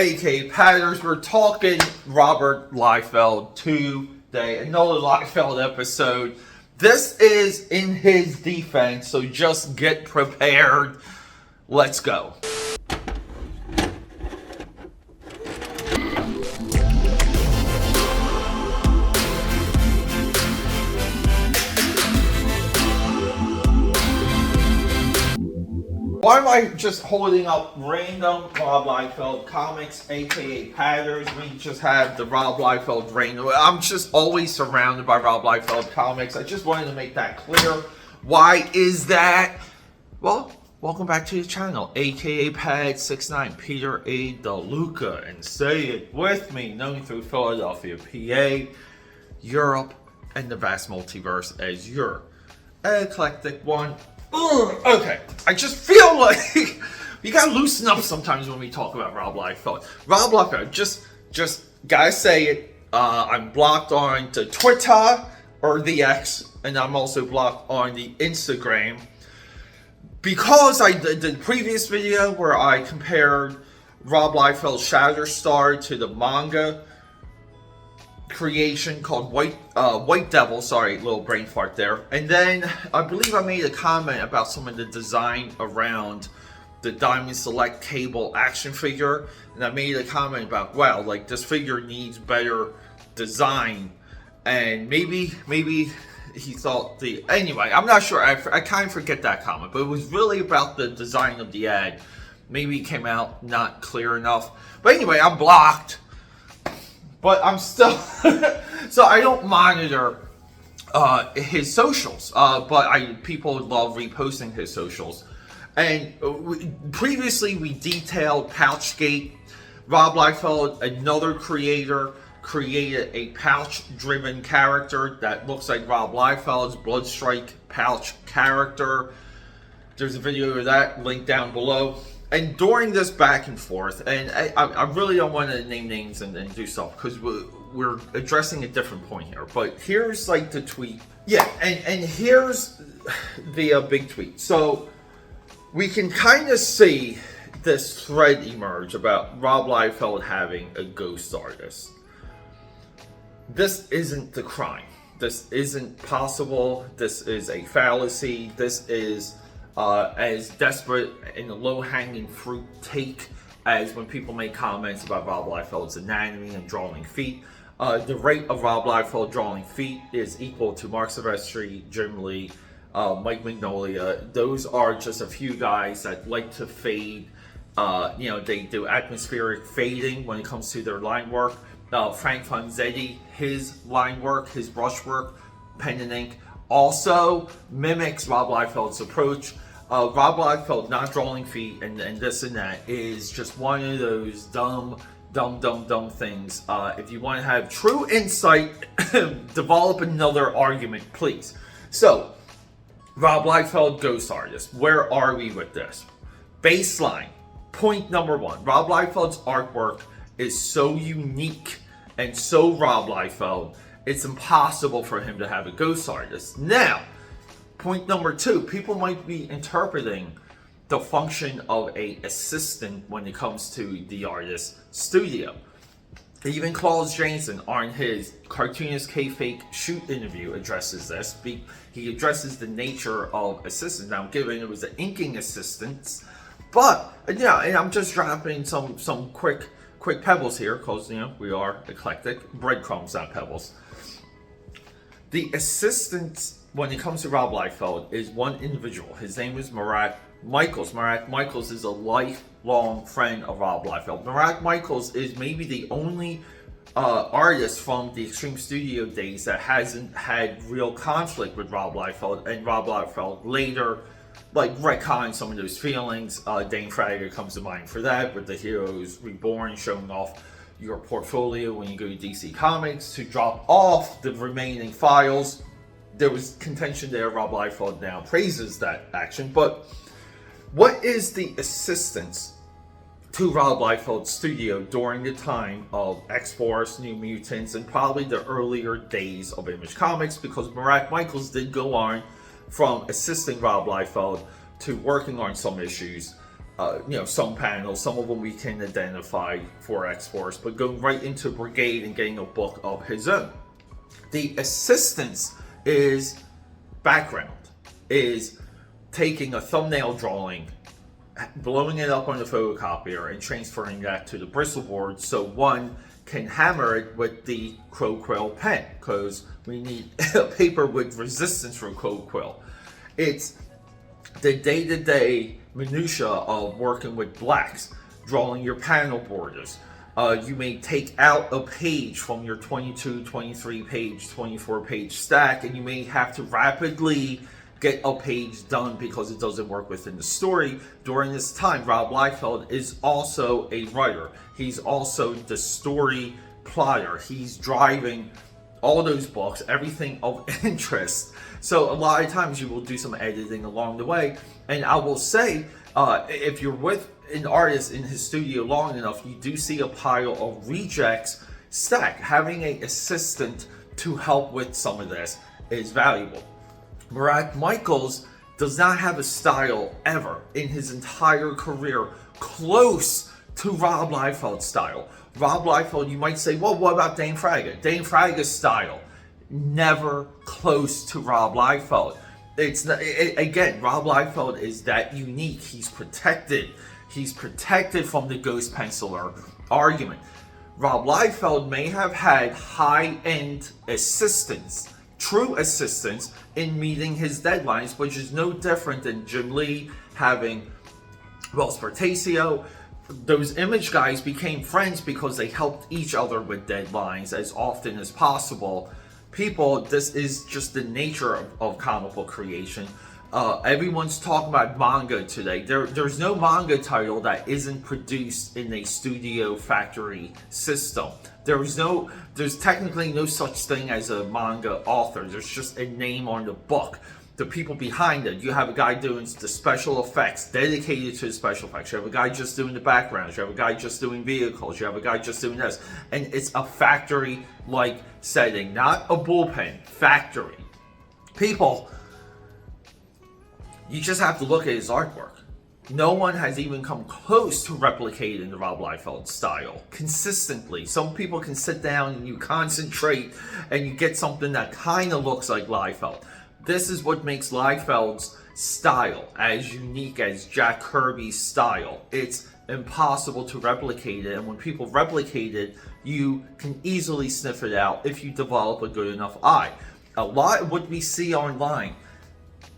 aka Patters. We're talking Robert Liefeld today, another Liefeld episode. This is in his defense, so just get prepared. Let's go. Why am I just holding up random Rob Liefeld comics, aka Patters? We just have the Rob Liefeld random. I'm just always surrounded by Rob Liefeld comics. I just wanted to make that clear. Why is that? Well, welcome back to the channel, aka Pad69, Peter A. DeLuca, and say it with me, known through Philadelphia, PA, Europe, and the vast multiverse as your eclectic one. Okay, I just feel like you gotta loosen up sometimes when we talk about Rob Liefeld. Rob Liefeld, just gotta say it. I'm blocked on the Twitter or the X, and I'm also blocked on the Instagram because I did the previous video where I compared Rob Liefeld's Shatterstar to the manga creation called White Devil. Sorry, little brain fart there. And then I believe I made a comment about some of the design around the Diamond Select Cable action figure, and I made a comment about, wow, like this figure needs better design, and maybe he thought the, anyway, I'm not sure. I kind of forget that comment, but it was really about the design of the ad. Maybe it came out not clear enough, but anyway, I'm blocked. But I'm still, so I don't monitor his socials, but people love reposting his socials. And previously we detailed Pouchgate. Rob Liefeld, another creator, created a pouch-driven character that looks like Rob Liefeld's Bloodstrike pouch character. There's a video of that linked down below. And during this back and forth, and I really don't want to name names and do stuff because we're addressing a different point here. But here's like the tweet. Yeah, and here's the big tweet. So we can kind of see this thread emerge about Rob Liefeld having a ghost artist. This isn't the crime. This isn't possible. This is a fallacy. This is as desperate and a low-hanging fruit take as when people make comments about Rob Liefeld's anatomy and drawing feet. The rate of Rob Liefeld drawing feet is equal to Mark Silvestri, Jim Lee, Mike Magnolia. Those are just a few guys that like to fade. They do atmospheric fading when it comes to their line work. Frank Fonzetti, his line work, his brush work, pen and ink, also mimics Rob Liefeld's approach. Rob Liefeld not drawing feet and this and that is just one of those dumb things. If you want to have true insight, develop another argument, please. So, Rob Liefeld, ghost artist. Where are we with this? Baseline. Point number one. Rob Liefeld's artwork is so unique and so Rob Liefeld, it's impossible for him to have a ghost artist. Now, point number two, people might be interpreting the function of an assistant when it comes to the artist's studio. Even Claus Janson on his Cartoonist K-Fake shoot interview addresses this. He addresses the nature of assistants. Now, given it was an inking assistant, but yeah, and I'm just dropping some quick pebbles here because we are eclectic. Breadcrumbs, not pebbles. The assistant, when it comes to Rob Liefeld, is one individual. His name is Murat Michaels. Murat Michaels is a lifelong friend of Rob Liefeld. Murat Michaels is maybe the only artist from the Extreme Studio days that hasn't had real conflict with Rob Liefeld, and Rob Liefeld later retconned some of those feelings. Dane Fragger comes to mind for that, with the Heroes Reborn showing off your portfolio when you go to DC Comics to drop off the remaining files. There was contention there. Rob Liefeld now praises that action. But what is the assistance to Rob Liefeld's studio during the time of X-Force, New Mutants, and probably the earlier days of Image Comics? Because Murat Michaels did go on from assisting Rob Liefeld to working on some issues some panels, some of them we can identify for X-Force, but going right into Brigade and getting a book of his own. The assistance is background, is taking a thumbnail drawing, blowing it up on the photocopier, and transferring that to the bristle board so one can hammer it with the Crow Quill pen, because we need a paper with resistance for Crow Quill. It's the day-to-day minutia of working with blacks, drawing your panel borders. You may take out a page from your 22, 23 page, 24 page stack, and you may have to rapidly get a page done because it doesn't work within the story. During this time, Rob Liefeld is also a writer. He's also the story plotter. He's driving all those books, everything of interest. So a lot of times you will do some editing along the way. And I will say, if you're with an artist in his studio long enough, you do see a pile of rejects stacked. Having an assistant to help with some of this is valuable. Murat Michaels does not have a style ever in his entire career close to Rob Liefeld's style. Rob Liefeld, you might say, well, what about Dane Fraga? Dane Fraga's style, never close to Rob Liefeld. Again, Rob Liefeld is that unique. He's protected. He's protected from the ghost penciler argument. Rob Liefeld may have had high-end assistants, true assistants, in meeting his deadlines, which is no different than Jim Lee having Will Spartacio. Those image guys became friends because they helped each other with deadlines as often as possible. People, this is just the nature of comic book creation. Everyone's talking about manga today. There's no manga title that isn't produced in a studio factory system. There's technically no such thing as a manga author. There's just a name on the book. The people behind it. You have a guy doing the special effects, dedicated to the special effects. You have a guy just doing the backgrounds. You have a guy just doing vehicles. You have a guy just doing this. And it's a factory-like setting, not a bullpen. Factory. People, you just have to look at his artwork. No one has even come close to replicating the Rob Liefeld style consistently. Some people can sit down and you concentrate and you get something that kind of looks like Liefeld. This is what makes Liefeld's style as unique as Jack Kirby's style. It's impossible to replicate it, and when people replicate it, you can easily sniff it out if you develop a good enough eye. A lot of what we see online,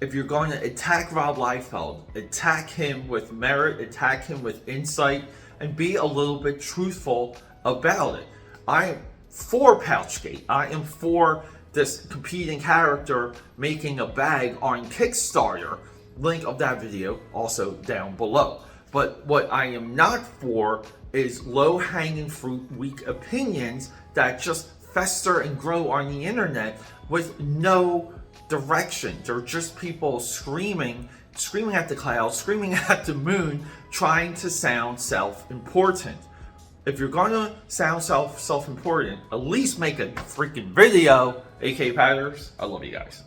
if you're going to attack Rob Liefeld, attack him with merit, attack him with insight, and be a little bit truthful about it. I am for Pouchgate. I am for this competing character making a bag on Kickstarter. Link of that video also down below. But what I am not for is low-hanging fruit, weak opinions that just fester and grow on the internet with no direction. They're just people screaming at the clouds, screaming at the moon, trying to sound self-important. If you're gonna sound self-important, at least make a freaking video. AKAPADers, I love you guys.